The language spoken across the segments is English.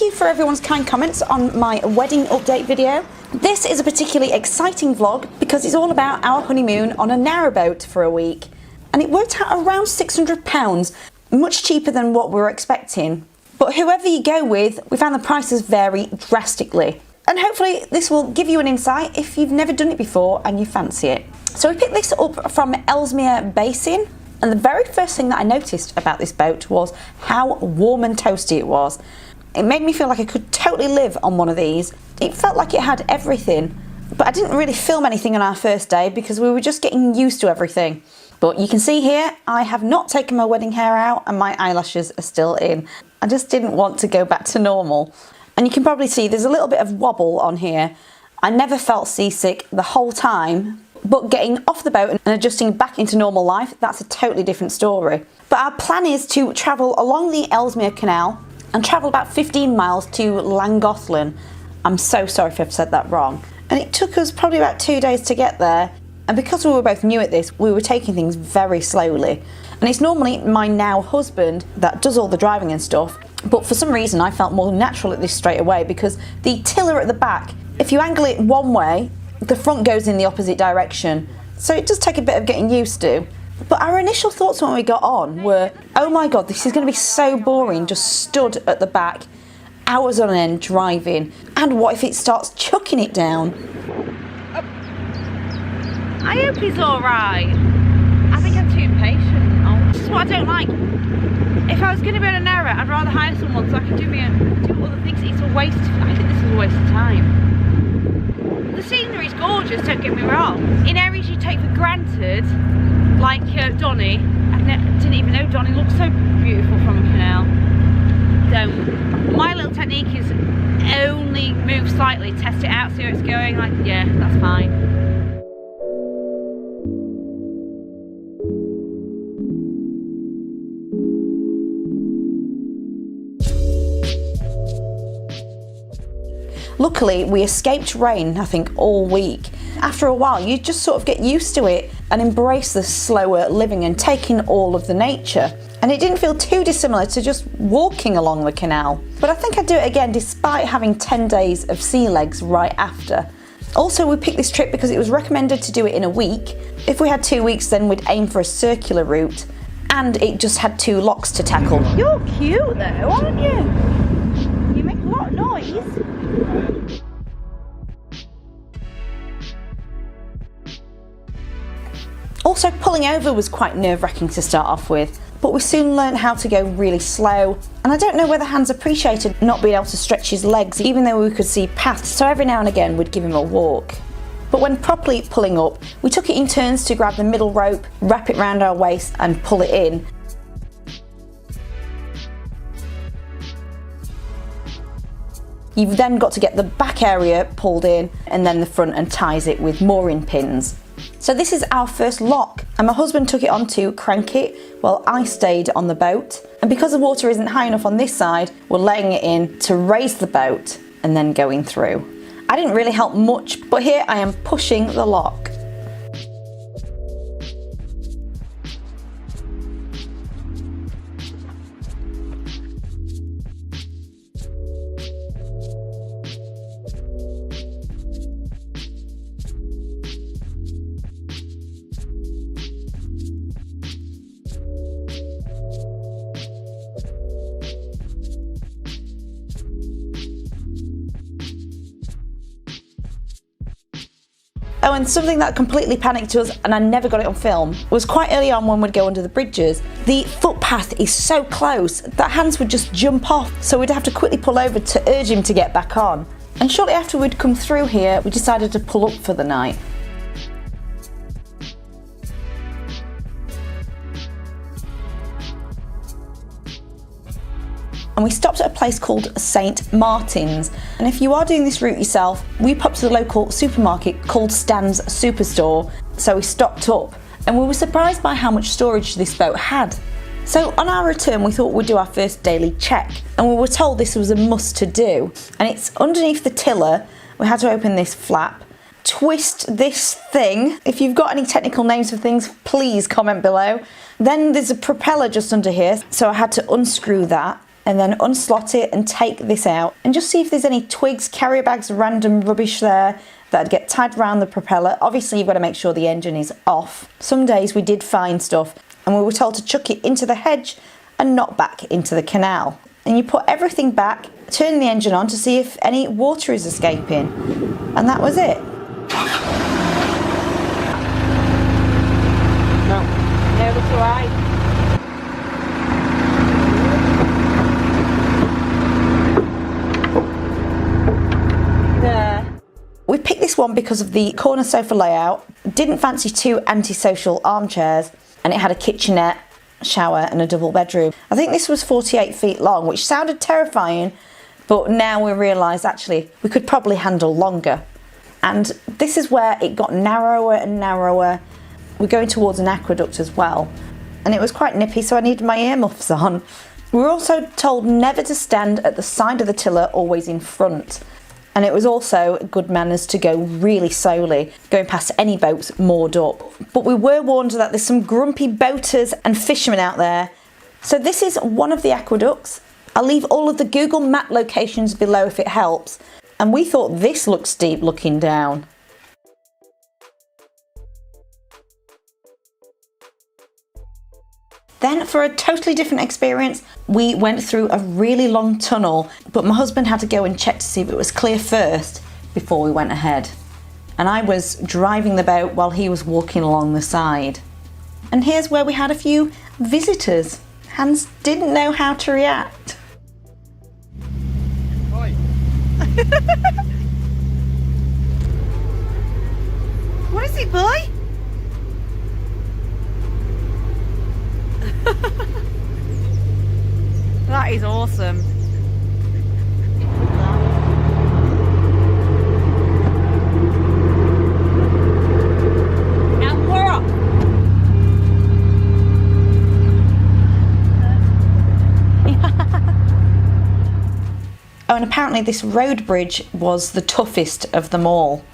you for everyone's kind comments on my wedding update video. This is a particularly exciting vlog because it's all about our honeymoon on a narrowboat for a week. And it worked out around £600, much cheaper than what we were expecting. But whoever you go with, we found the prices vary drastically. And hopefully this will give you an insight if you've never done it before and you fancy it. So we picked this up from Ellesmere Basin. And the very first thing that I noticed about this boat was how warm and toasty it was. It made me feel like I could totally live on one of these. It felt like it had everything, but I didn't really film anything on our first day because we were just getting used to everything. But you can see here, I have not taken my wedding hair out and my eyelashes are still in. I just didn't want to go back to normal. And you can probably see there's a little bit of wobble on here. I never felt seasick the whole time. But getting off the boat and adjusting back into normal life, that's a totally different story. But our plan is to travel along the Ellesmere Canal and travel about 15 miles to Llangollen. I'm so sorry if I've said that wrong. And it took us probably about 2 days to get there. And because we were both new at this, we were taking things very slowly. And it's normally my now husband that does all the driving and stuff. But for some reason, I felt more natural at this straight away because the tiller at the back, if you angle it one way, the front goes in the opposite direction, so it does take a bit of getting used to. But our initial thoughts when we got on were, oh my god, this is going to be so boring, just stood at the back, hours on end driving, and what if it starts chucking it down? I hope he's alright. I think I'm too impatient. Oh, this is what I don't like. If I was going to be on a narrow, I'd rather hire someone so I can do other things. It's a waste. I think this is a waste of time. The scenery is gorgeous, don't get me wrong. In areas you take for granted, like Donny. Didn't even know Donny looked so beautiful from a canal. Don't. My little technique is only move slightly, test it out, see where it's going. Like, yeah, that's fine. Luckily, we escaped rain, I think, all week. After a while, you just sort of get used to it and embrace the slower living and taking all of the nature. And it didn't feel too dissimilar to just walking along the canal. But I think I'd do it again despite having 10 days of sea legs right after. Also, we picked this trip because it was recommended to do it in a week. If we had 2 weeks, then we'd aim for a circular route. And it just had 2 locks to tackle. You're cute though, aren't you? You make a lot of noise. Also, pulling over was quite nerve-wracking to start off with, but we soon learned how to go really slow. And I don't know whether Hans appreciated not being able to stretch his legs even though we could see paths, so every now and again we'd give him a walk. But when properly pulling up, we took it in turns to grab the middle rope, wrap it round our waist and pull it in. You've then got to get the back area pulled in and then the front and ties it with mooring pins. So this is our first lock and my husband took it on to crank it while I stayed on the boat. And because the water isn't high enough on this side, we're letting it in to raise the boat and then going through. I didn't really help much, but here I am pushing the lock. Oh, and something that completely panicked us, and I never got it on film, was quite early on when we'd go under the bridges. The footpath is so close that Hans would just jump off, so we'd have to quickly pull over to urge him to get back on. And shortly after we'd come through here, we decided to pull up for the night. And we stopped at a place called St Martin's. And if you are doing this route yourself, we popped to the local supermarket called Stan's Superstore, so we stocked up. And we were surprised by how much storage this boat had. So on our return, we thought we'd do our first daily check, and we were told this was a must to do. And it's underneath the tiller. We had to open this flap, twist this thing. If you've got any technical names for things, please comment below. Then there's a propeller just under here, so I had to unscrew that. and then unslot it and take this out and just see if there's any twigs, carrier bags, random rubbish there that'd get tied around the propeller. Obviously you've got to make sure the engine is off. Some days we did find stuff and we were told to chuck it into the hedge and not back into the canal. And you put everything back, turn the engine on to see if any water is escaping, and that was it. No, that's all right. We picked this one because of the corner sofa layout. Didn't fancy two antisocial armchairs, and it had a kitchenette, shower and a double bedroom. I think this was 48 feet long, which sounded terrifying, but now we realise actually we could probably handle longer. And this is where it got narrower and narrower. We're going towards an aqueduct as well, and it was quite nippy, so I needed my earmuffs on. We were also told never to stand at the side of the tiller, always in front. And it was also good manners to go really slowly, going past any boats moored up. But we were warned that there's some grumpy boaters and fishermen out there. So this is one of the aqueducts. I'll leave all of the Google map locations below if it helps. And we thought this looked steep looking down. Then for a totally different experience, we went through a really long tunnel, but my husband had to go and check to see if it was clear first before we went ahead. And I was driving the boat while he was walking along the side. And here's where we had a few visitors. Hans didn't know how to react. Oi. What is it, boy? That is awesome. And we're off. Oh, and apparently this road bridge was the toughest of them all.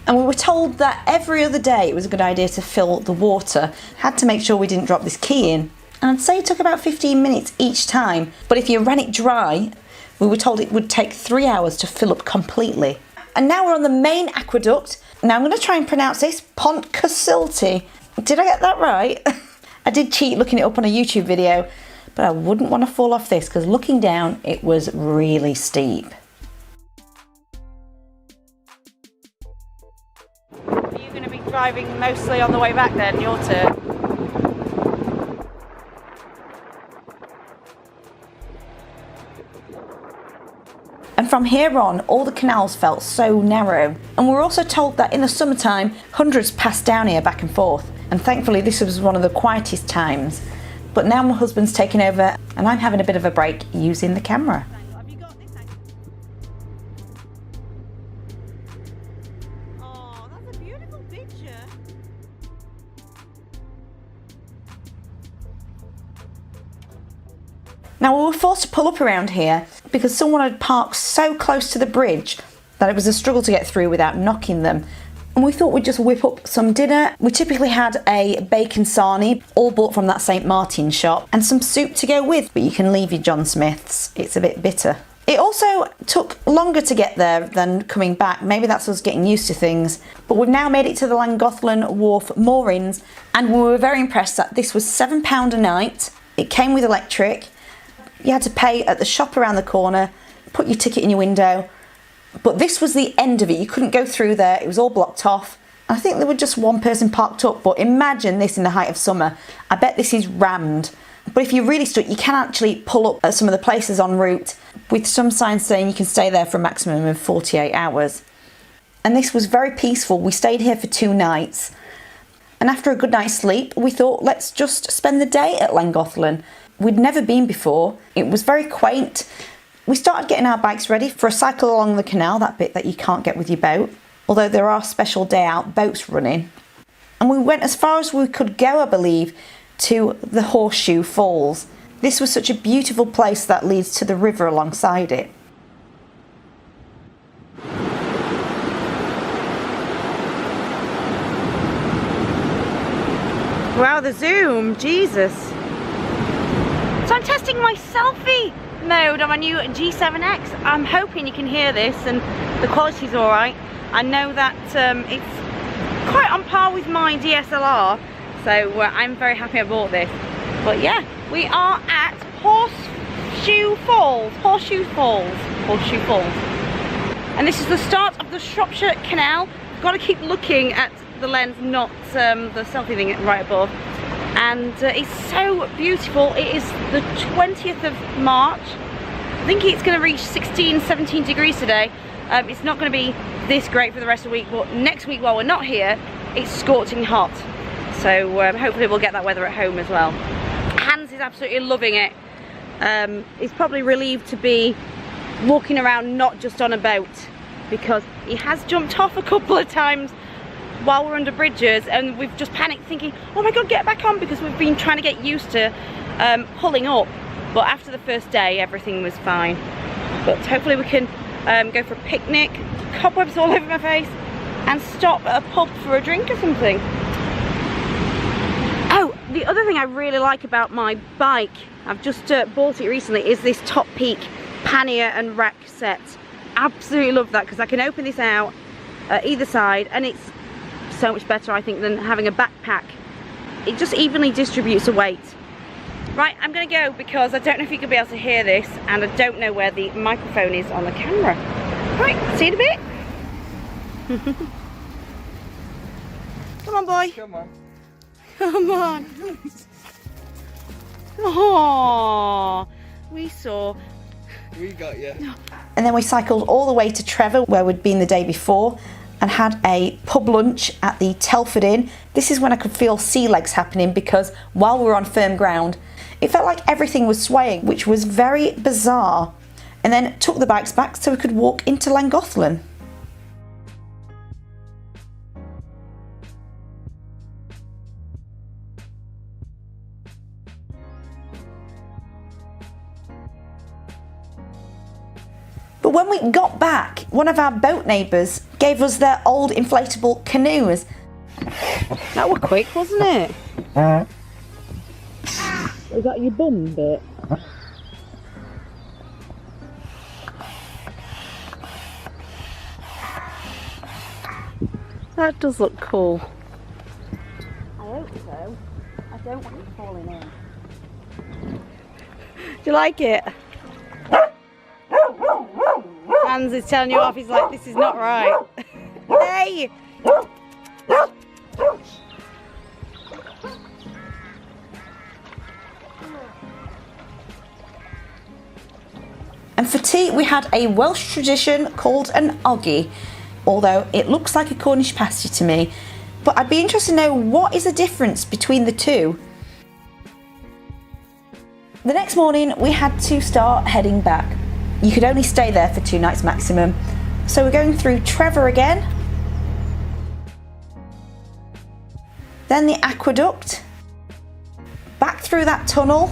And we were told that every other day it was a good idea to fill the water. Had to make sure we didn't drop this key in. And I'd say it took about 15 minutes each time. But if you ran it dry, we were told it would take 3 hours to fill up completely. And now we're on the main aqueduct. Now I'm going to try and pronounce this, Pont Casilti. Did I get that right? I did cheat looking it up on a YouTube video, but I wouldn't want to fall off this because looking down, it was really steep. Driving mostly on the way back then, your turn. And from here on, all the canals felt so narrow. And we were also told that in the summertime, hundreds passed down here back and forth. And thankfully this was one of the quietest times. But now my husband's taking over and I'm having a bit of a break using the camera. Now we were forced to pull up around here because someone had parked so close to the bridge that it was a struggle to get through without knocking them. And we thought we'd just whip up some dinner. We typically had a bacon sarnie, all bought from that St. Martin's shop, and some soup to go with, but you can leave your John Smith's, it's a bit bitter. It also took longer to get there than coming back. Maybe that's us getting used to things. But we've now made it to the Llangollen Wharf moorings, and we were very impressed that this was £7 a night. It came with electric. You had to pay at the shop around the corner, put your ticket in your window. But this was the end of it. You couldn't go through there. It was all blocked off. I think there was just one person parked up, but imagine this in the height of summer. I bet this is rammed. But if you're really stuck, you can actually pull up at some of the places en route with some signs saying you can stay there for a maximum of 48 hours. And this was very peaceful. We stayed here for 2 nights. And after a good night's sleep, we thought, let's just spend the day at Llangollen. We'd never been before. It was very quaint. We started getting our bikes ready for a cycle along the canal, that bit that you can't get with your boat, although there are special day out boats running. And we went as far as we could go, I believe, to the Horseshoe Falls. This was such a beautiful place that leads to the river alongside it. Wow, the zoom, Jesus. So I'm testing my selfie mode on my new G7X. I'm hoping you can hear this and the quality's alright. I know that it's quite on par with my DSLR, so I'm very happy I bought this. But yeah, we are at Horseshoe Falls. And this is the start of the Shropshire Canal. Got to keep looking at the lens, not the selfie thing right above. And it's so beautiful. It is the 20th of March. I think it's going to reach 16, 17 degrees today. It's not going to be this great for the rest of the week, but next week while we're not here, it's scorching hot. So hopefully we'll get that weather at home as well. Hans is absolutely loving it. He's probably relieved to be walking around not just on a boat, because he has jumped off a couple of times while we're under bridges, and we've just panicked thinking, oh my god, get back on, because we've been trying to get used to pulling up. But after the first day, everything was fine. But hopefully we can go for a picnic, cobwebs all over my face, and stop at a pub for a drink or something. Oh, the other thing I really like about my bike, I've just bought it recently, is this top peak pannier and rack set. Absolutely love that, because I can open this out either side, and it's so much better, I think, than having a backpack. It just evenly distributes the weight. Right, I'm gonna go, because I don't know if you could be able to hear this, and I don't know where the microphone is on the camera. Right, see you in a bit. Come on, boy. Come on. Come on. Oh, we saw. We got you. And then we cycled all the way to Trevor, where we'd been the day before, and had a pub lunch at the Telford Inn. This is when I could feel sea legs happening, because while we were on firm ground, it felt like everything was swaying, which was very bizarre. And then took the bikes back so we could walk into Llangollen. But when we got back, one of our boat neighbours gave us their old inflatable canoes. That was quick, wasn't it? Was that your bum bit? That does look cool. I hope so. I don't want it falling in. Do you like it? Hans is telling you off, he's like, this is not right. Hey! And for tea, we had a Welsh tradition called an oggy, although it looks like a Cornish pasty to me. But I'd be interested to know, what is the difference between the two? The next morning, we had to start heading back. You could only stay there for 2 nights maximum. So we're going through Trevor again, then the aqueduct, back through that tunnel,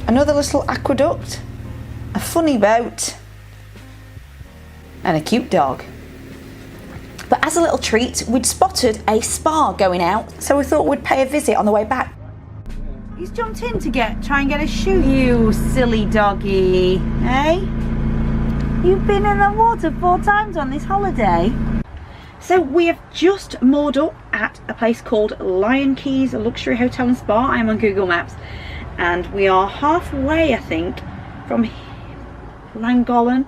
another little aqueduct, a funny boat, and a cute dog. But as a little treat, we'd spotted a spa going out, so we thought we'd pay a visit on the way back. He's jumped in to try and get a shoe, you silly doggy. Hey? You've been in the water 4 times on this holiday. So we have just moored up at a place called Lion Keys, a luxury hotel and spa. I'm on Google Maps, and we are halfway, I think, from Llangollen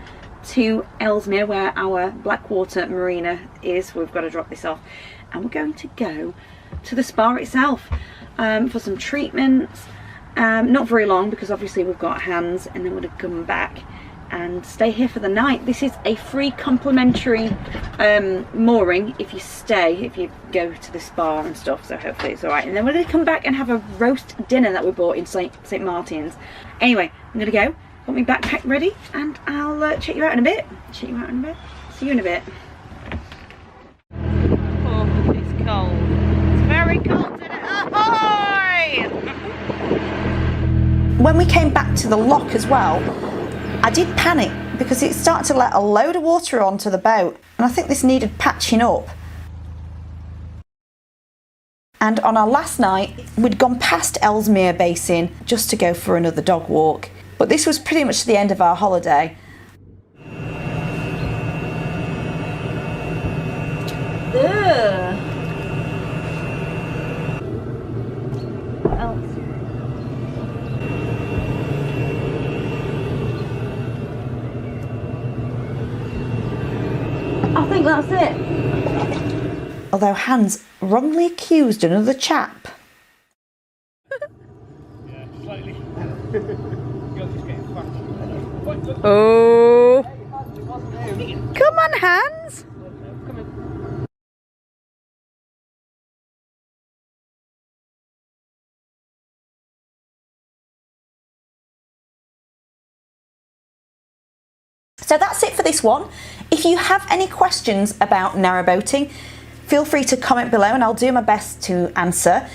to Ellesmere, where our Blackwater marina is. We've got to drop this off, and we're going to go to the spa itself for some treatments. Not very long, because obviously we've got Hans, and then we're going to come back and stay here for the night. This is a free complimentary mooring if you go to the spa and stuff, so hopefully it's alright. And then we're going to come back and have a roast dinner that we bought in St Martin's. Anyway, I'm going to go, got my backpack ready, and I'll check you out in a bit. See you in a bit. Oh, it's cold. It's very cold today. Ahoy! When we came back to the lock as well, I did panic, because it started to let a load of water onto the boat, and I think this needed patching up. And on our last night, we'd gone past Ellesmere Basin just to go for another dog walk. But this was pretty much the end of our holiday. Ugh. What else? I think that's it. Although Hans wrongly accused another chap. Yeah, slightly. You're just getting fucked. Oh. Come on, Hans. Come in. So that's it for this one. If you have any questions about narrowboating, feel free to comment below and I'll do my best to answer.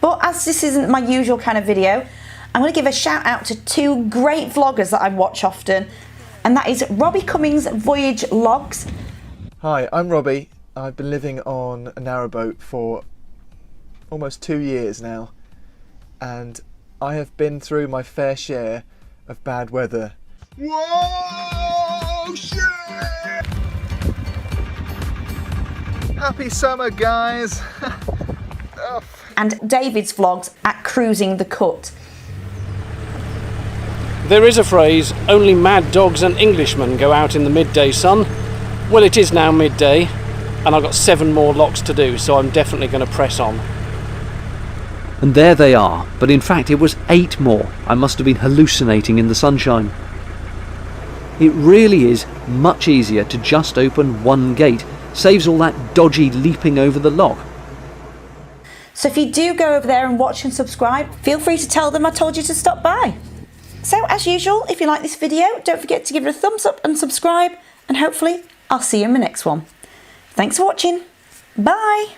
But as this isn't my usual kind of video, I'm going to give a shout out to two great vloggers that I watch often, and that is Robbie Cummings' Voyage Logs. Hi, I'm Robbie. I've been living on a narrowboat for almost 2 years now, and I have been through my fair share of bad weather. Whoa, shit! Happy summer, guys! And David's vlogs at Cruising the Cut. There is a phrase, only mad dogs and Englishmen go out in the midday sun. Well, it is now midday, and I've got 7 more locks to do, so I'm definitely going to press on. And there they are, but in fact it was 8 more. I must have been hallucinating in the sunshine. It really is much easier to just open one gate. Saves all that dodgy leaping over the lock. So if you do go over there and watch and subscribe, feel free to tell them I told you to stop by. So as usual, if you like this video, don't forget to give it a thumbs up and subscribe, and hopefully I'll see you in my next one. Thanks for watching. Bye.